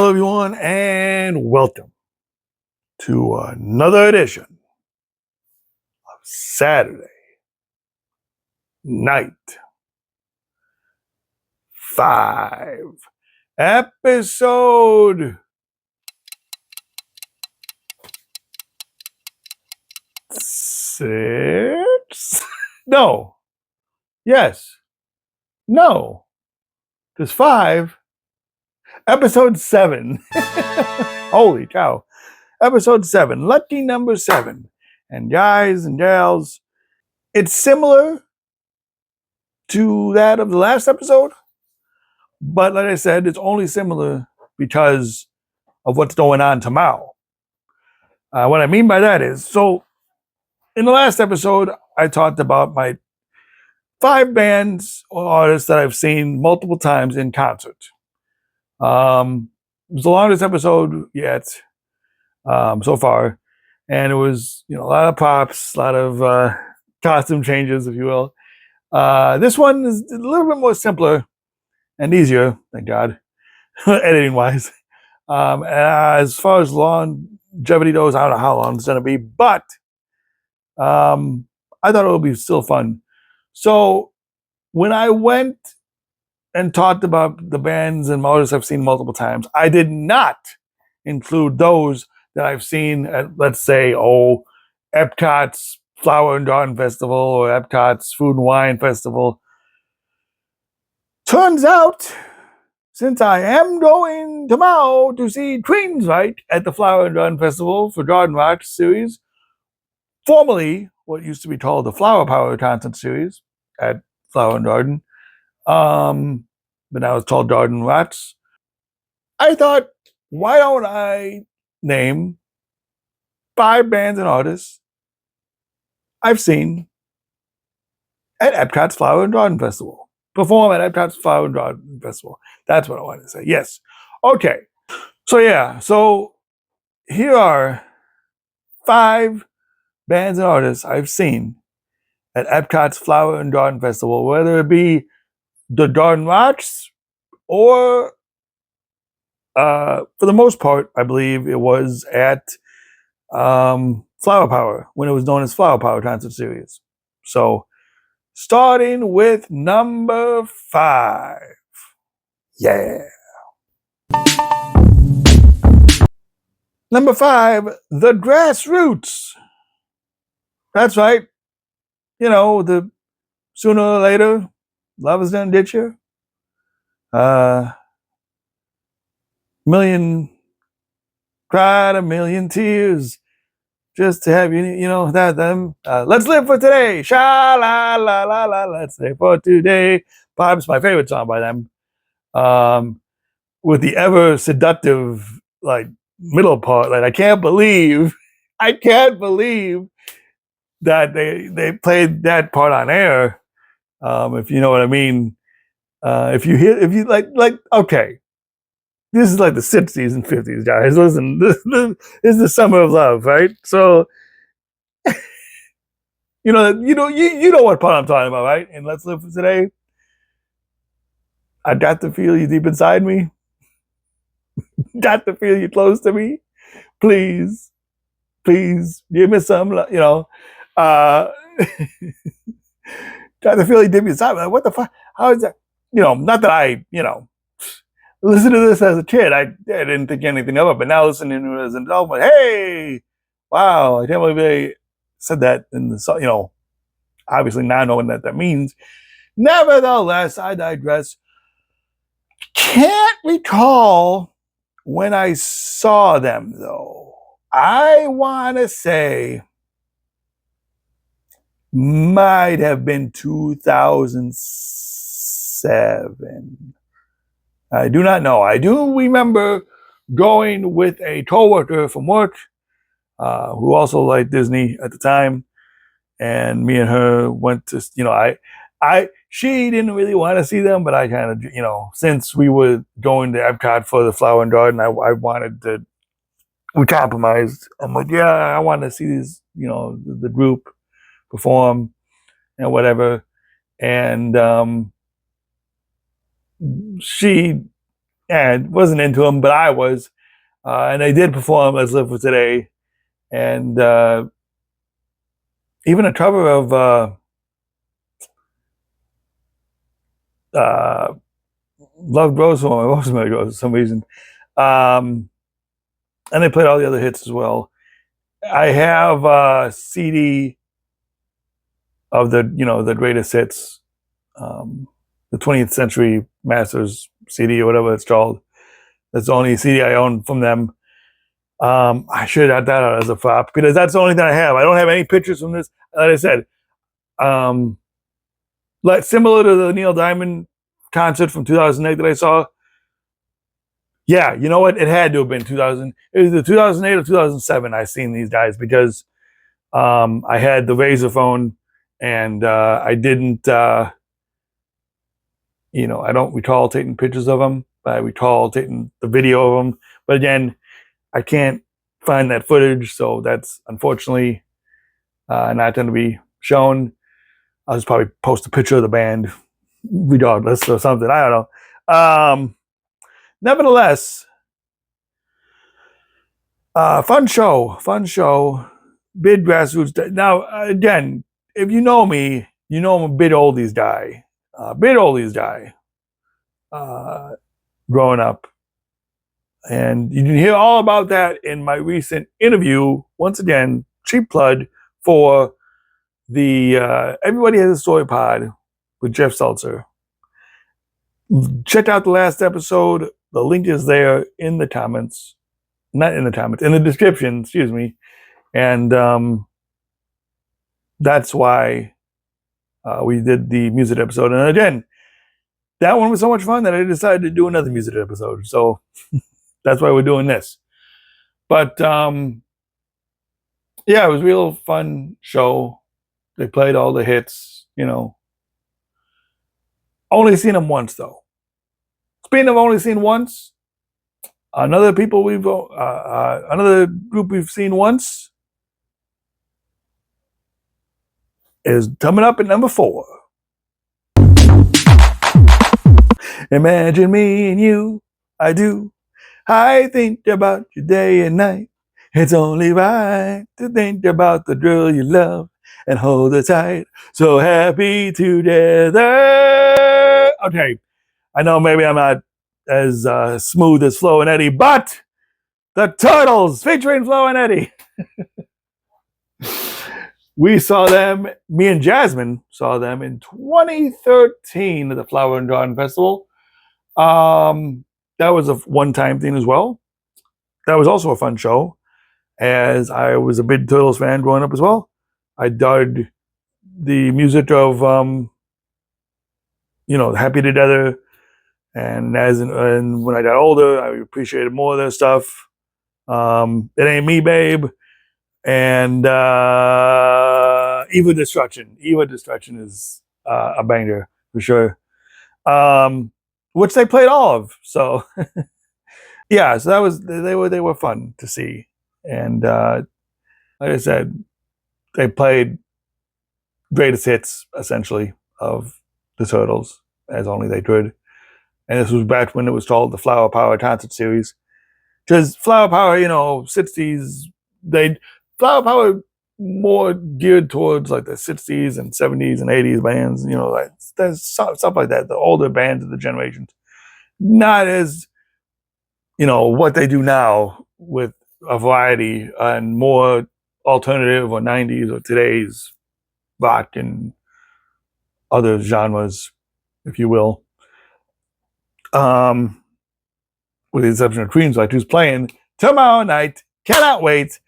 Hello, everyone, and welcome to another edition of Saturday Night 5, episode 6. No, yes, no, there's 5, episode 7. Holy cow, episode 7, lucky number 7. And guys and gals, it's similar to that of the last episode, but like I said, it's only similar because of what's going on tomorrow. What I mean by that is, so in the last episode, I talked about my 5 bands or artists that I've seen multiple times in concert. It was the longest episode yet so far, and it was a lot of props, a lot of costume changes, if you will. This one is a little bit more simpler and easier, thank God, editing wise. As far as longevity goes, I don't know how long it's going to be, but I thought it would be still fun. So when I went and talked about the bands and artists I've seen multiple times, I did not include those that I've seen at, let's say, EPCOT's Flower&Garden Festival or EPCOT's Food and Wine Festival. Turns out, since I am going tomorrow to see Queensryche at the Flower&Garden Festival for Garden Rock series, formerly what used to be called the Flower Power Concert Series at Flower&Garden, but now it's called Garden Rocks, I thought, why don't I name 5 bands and artists I've seen at EPCOT's Flower&Garden Festival. Perform at EPCOT's Flower&Garden Festival. That's what I wanted to say. Yes. Okay. So yeah. So here are 5 bands and artists I've seen at EPCOT's Flower&Garden Festival, whether it be the Garden Rocks or, for the most part, I believe it was at Flower Power, when it was known as Flower Power Concert Series. So starting with number 5. Yeah. Number 5, the Grassroots. That's right. The sooner or later, love is gonna ditch you. Million cried a million tears just to have that them. Let's live for today. Sha la la la la. Let's live for today. Perhaps my favorite song by them. With the ever seductive middle part. I can't believe that they played that part on air. If you know what I mean. If you okay. This is like the 60s and 50s, guys. Listen, this is the summer of love, right? So, you know what part I'm talking about, right? And Let's Live for Today. I got to feel you deep inside me. Got to feel you close to me. Please, give me some, got to feel you deep inside me. Like, what the fuck? How is that? Not that I, listen to this as a kid. I didn't think anything of it, but now listening to it as an adult, I'm like, hey, wow, I can't believe they said that in the song, obviously now knowing that means. Nevertheless, I digress. Can't recall when I saw them, though. I want to say might have been 2007. I do not know. I do remember going with a coworker from work who also liked Disney at the time, and me and her went to, she didn't really want to see them, but I kind of, since we were going to EPCOT for the Flower&Garden, I wanted to, we compromised. I'm like, yeah, I want to see these, the group perform and whatever. And she and wasn't into them, but I was. And they did perform Let's Live for Today. And even a cover of Love Grows for My Rosemary Grows for some reason. And they played all the other hits as well. I have a CD of the greatest hits, the 20th Century Masters CD or whatever it's called. That's the only CD I own from them. I should add that out as a prop because that's the only thing I have. I don't have any pictures from this. Like I said, like similar to the Neil Diamond concert from 2008 that I saw. Yeah, you know what? It had to have been 2000. It was either 2008 or 2007. I seen these guys because I had the Razor phone, and I didn't. I don't recall taking pictures of them, but I recall taking the video of them. But again, I can't find that footage, so that's unfortunately not going to be shown. I'll just probably post a picture of the band, regardless, or something. I don't know. Nevertheless, fun show. Big grassroots. Now, again, if you know me, you know I'm a big oldies guy. Growing up. And you can hear all about that in my recent interview. Once again, cheap plug for the Everybody Has a Story pod with Jeff Seltzer. Check out the last episode. The link is there in the comments. Not in the comments, in the description, excuse me. And that's why we did the music episode. And again, that one was so much fun that I decided to do another music episode. So that's why we're doing this. But yeah, it was a real fun show. They played all the hits, Only seen them once, though. Speaking of only seen once, another group we've seen once is coming up at number 4. Imagine me and you, I do. I think about you day and night. It's only right to think about the girl you love and hold her tight. So happy together. Okay, I know maybe I'm not as smooth as Flo and Eddie, but the Turtles featuring Flo and Eddie. We saw them, me and Jasmine saw them in 2013 at the Flower&Garden Festival. That was a one-time thing as well. That was also a fun show, as I was a big Turtles fan growing up as well. I dug the music of, Happy Together, and when I got older, I appreciated more of their stuff. It Ain't Me, Babe, and Evil Destruction. Evil Destruction is a banger for sure. Which they played all of. So yeah, so they were fun to see. And like I said, they played greatest hits essentially of the Turtles as only they could. And this was back when it was called the Flower Power Concert Series. Because Flower Power, 60s, Flower Power more geared towards like the 60s and 70s and 80s bands, like there's stuff like that, the older bands of the generations. Not as, what they do now with a variety and more alternative or 90s or today's rock and other genres, if you will. With the exception of Queenswright, who's playing tomorrow night. Cannot wait.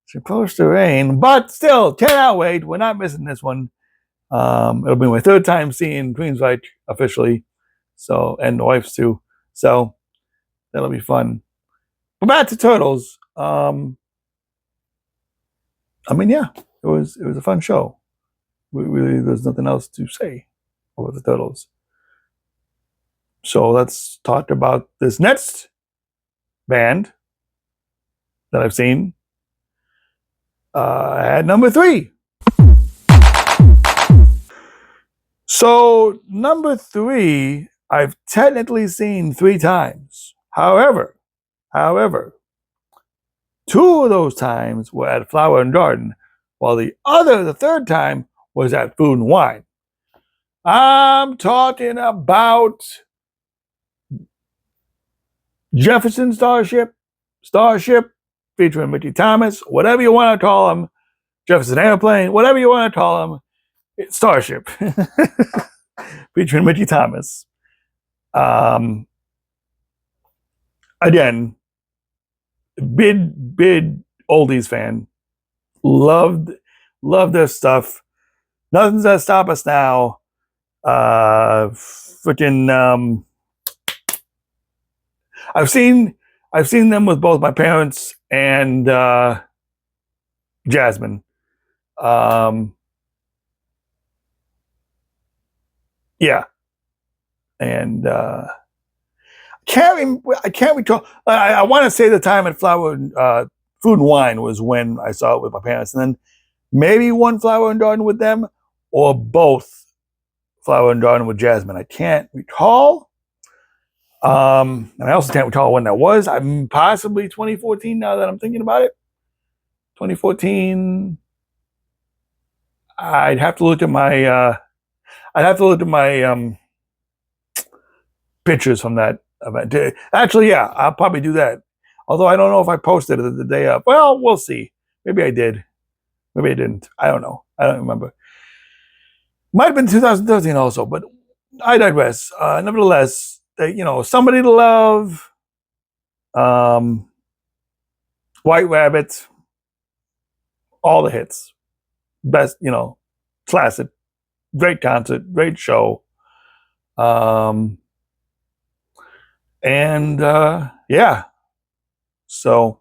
Supposed to rain, but still, cannot wait. We're not missing this one. It'll be my 3rd time seeing Queenswright officially, so, and the wife's too. So that'll be fun. But back to Turtles. Yeah, it was a fun show. Really, there's nothing else to say about the Turtles. So let's talk about this next band that I've seen. At number 3. So number 3, I've technically seen 3 times. However, 2 of those times were at Flower&Garden, while the third time was at Food and Wine. I'm talking about Jefferson Starship, featuring Mickey Thomas, whatever you want to call him, Jefferson Airplane, whatever you want to call him, it's Starship, featuring Mickey Thomas. Again, big oldies fan. Loved their stuff. Nothing's gonna stop us now. Freaking I've seen them with both my parents and Jasmine. Yeah, and I can't recall. I want to say the time at Food and Wine was when I saw it with my parents, and then maybe one Flower&Garden with them, or both Flower&Garden with Jasmine. I can't recall. And I also can't recall when that was. I'm possibly 2014 now that I'm thinking about it. 2014. I'd have to look at my pictures from that event. Actually, yeah, I'll probably do that. Although I don't know if I posted it the day up. Well, we'll see. Maybe I did. Maybe I didn't. I don't know. I don't remember. Might have been 2013 also, but I digress. Nevertheless, Somebody to Love, White Rabbit, all the hits. Best, classic. Great concert, great show. Yeah. So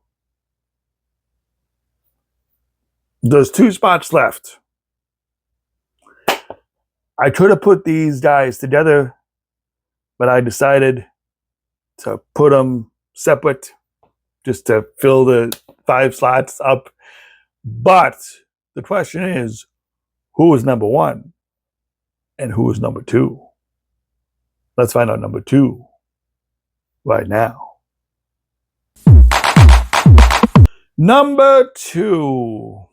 there's 2 spots left. I could have put these guys together, but I decided to put them separate just to fill the 5 slots up. But the question is, who is number 1 and who is number 2? Let's find out number 2 right now. Number 2.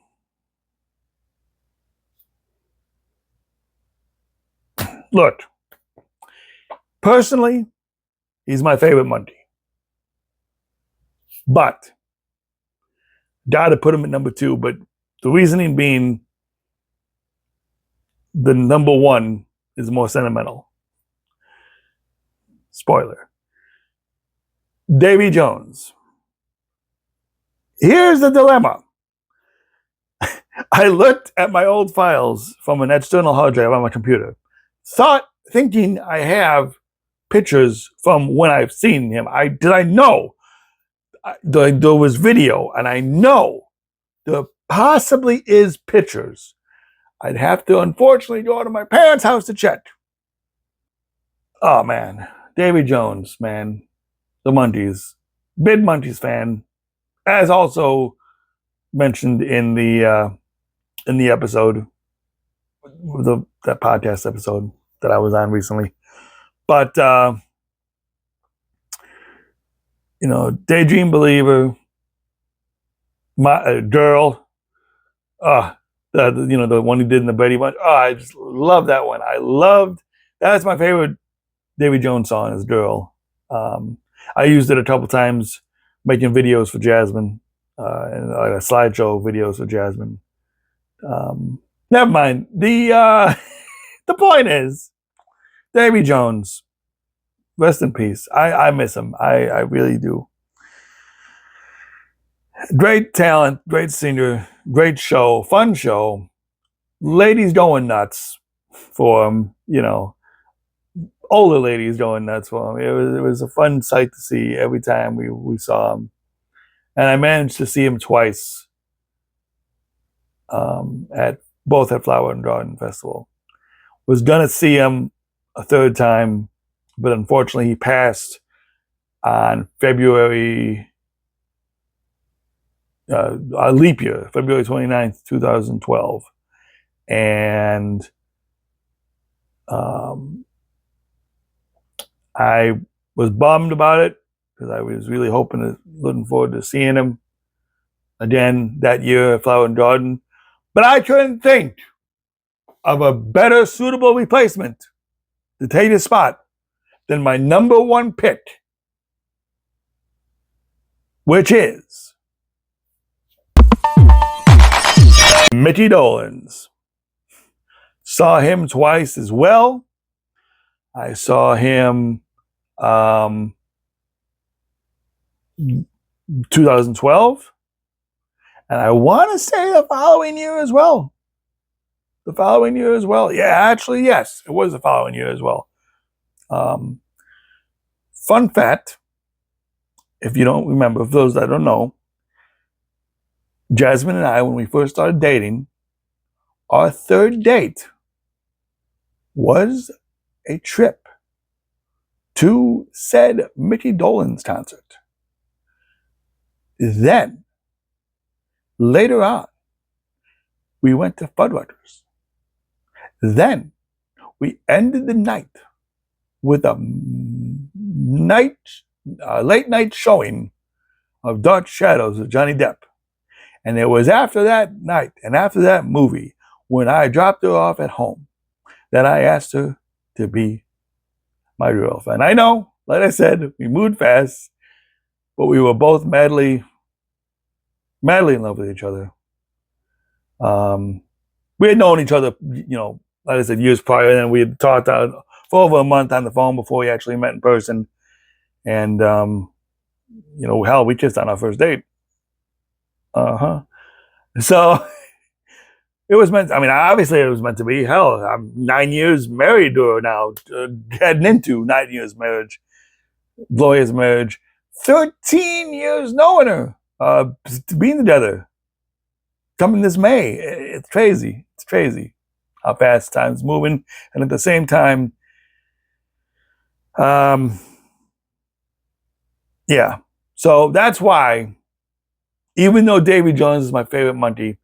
Look, personally, he's my favorite Monty. But gotta put him at number 2. But the reasoning being, the number 1 is more sentimental. Spoiler. Davy Jones. Here's the dilemma. I looked at my old files from an external hard drive on my computer, thinking I have pictures from when I've seen him. I know there was video, and I know there possibly is pictures. I'd have to unfortunately go to my parents' house to check. Oh man, Davy Jones, man, the Monties, big Monties fan, as also mentioned in the episode, that podcast episode that I was on recently. But Daydream Believer, my girl, the one he did in the Brady Bunch. Oh, I just love that one. That's my favorite Davy Jones song, is Girl. I used it a couple times making videos for Jasmine, and slideshow videos for Jasmine. Never mind. The point is, Davy Jones, rest in peace. I miss him. I really do. Great talent, great singer, great show, fun show. Ladies going nuts for him, older ladies going nuts for him. It was a fun sight to see every time we saw him. And I managed to see him twice at Flower&Garden Festival. Was gonna see him a third time, but unfortunately he passed on February, a leap year, February 29th, 2012. And I was bummed about it because I was really looking forward to seeing him again that year at Flower&Garden. But I couldn't think of a better suitable replacement to take his spot than my number one pick, which is Mickey Dolenz. Saw him twice as well. I saw him 2012, and I want to say the following year as well. Yeah, actually, yes, it was the following year as well. Fun fact, if you don't remember, for those that don't know, Jasmine and I, when we first started dating, our third date was a trip to said Mickey Dolenz concert. Then, later on, we went to Fuddruckers. Then, we ended the night with a late night showing of Dark Shadows with Johnny Depp. And it was after that night and after that movie, when I dropped her off at home, that I asked her to be my girlfriend. I know, like I said, we moved fast, but we were both madly in love with each other. We had known each other, like I said, years prior, and we had talked out for over a month on the phone before we actually met in person. And, hell, we kissed on our first date. So it was obviously it was meant to be. Hell, I'm 9 years married to her now, heading into 9 years marriage, glorious marriage. 13 years knowing her, being together. Coming this May. It's crazy. It's crazy how fast time's moving. And at the same time, yeah. So that's why, even though Davy Jones is my favorite monkey,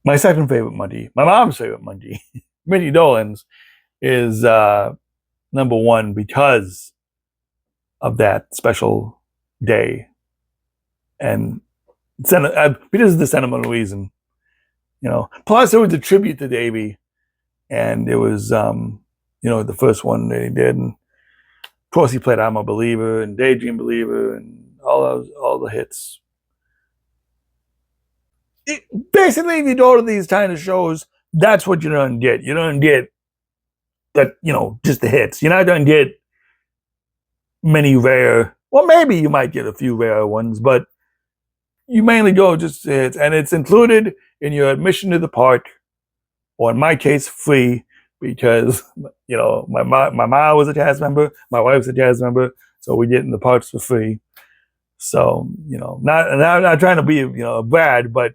my second favorite monkey, my mom's favorite monkey, Mickey Dolenz, is number one because of that special day. And because of the sentimental reason, Plus, it was a tribute to Davy, and it was, the first one that he did. And of course, he played "I'm a Believer" and "Daydream Believer" and all the hits. Basically, if you go to these kind of shows, that's what you're going to get. You don't get that, just the hits. You're not going to get many rare. Well, maybe you might get a few rare ones, but you mainly go just the hits, and it's included in your admission to the park, or in my case, free, because my mom was a jazz member, my wife's a jazz member, so we get in the parks for free. So not trying to be a bad, but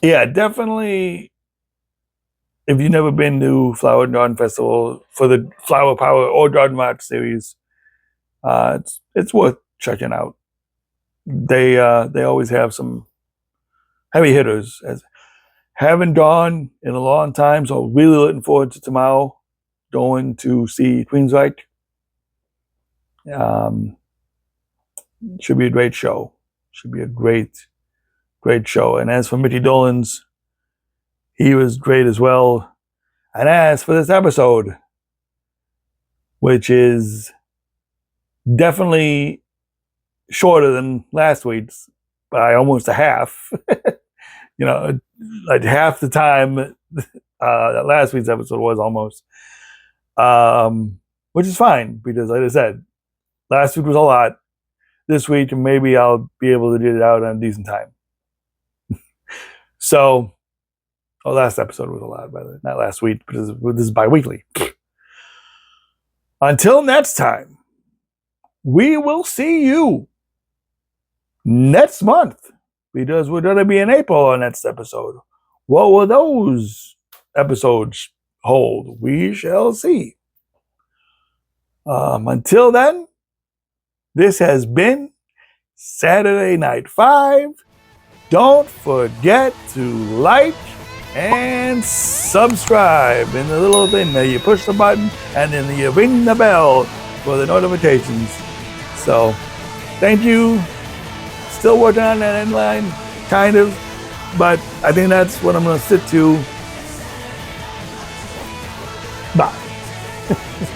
yeah, definitely. If you've never been to Flower&Garden Festival for the Flower Power or Garden Rock series, it's worth checking out. They always have some heavy hitters. Haven't gone in a long time, so really looking forward to tomorrow going to see Queensryche. Should be a great show. Should be a great show. And as for Mickey Dolenz, he was great as well. And as for this episode, which is definitely shorter than last week's by almost a half, like half the time that last week's episode was almost, which is fine because, like I said, last week was a lot. This week, maybe I'll be able to get it out on a decent time. So, last episode was a lot, not last week, because this is bi-weekly. Until next time, we will see you next month, because we're going to be in April on next episode. What will those episodes hold? We shall see. Until then, this has been Saturday Night 5. Don't forget to like, and subscribe. And the little thing there, you push the button and then you ring the bell for the notifications. So, thank you. Still working on that end line, kind of, but I think that's what I'm going to stick to. Bye.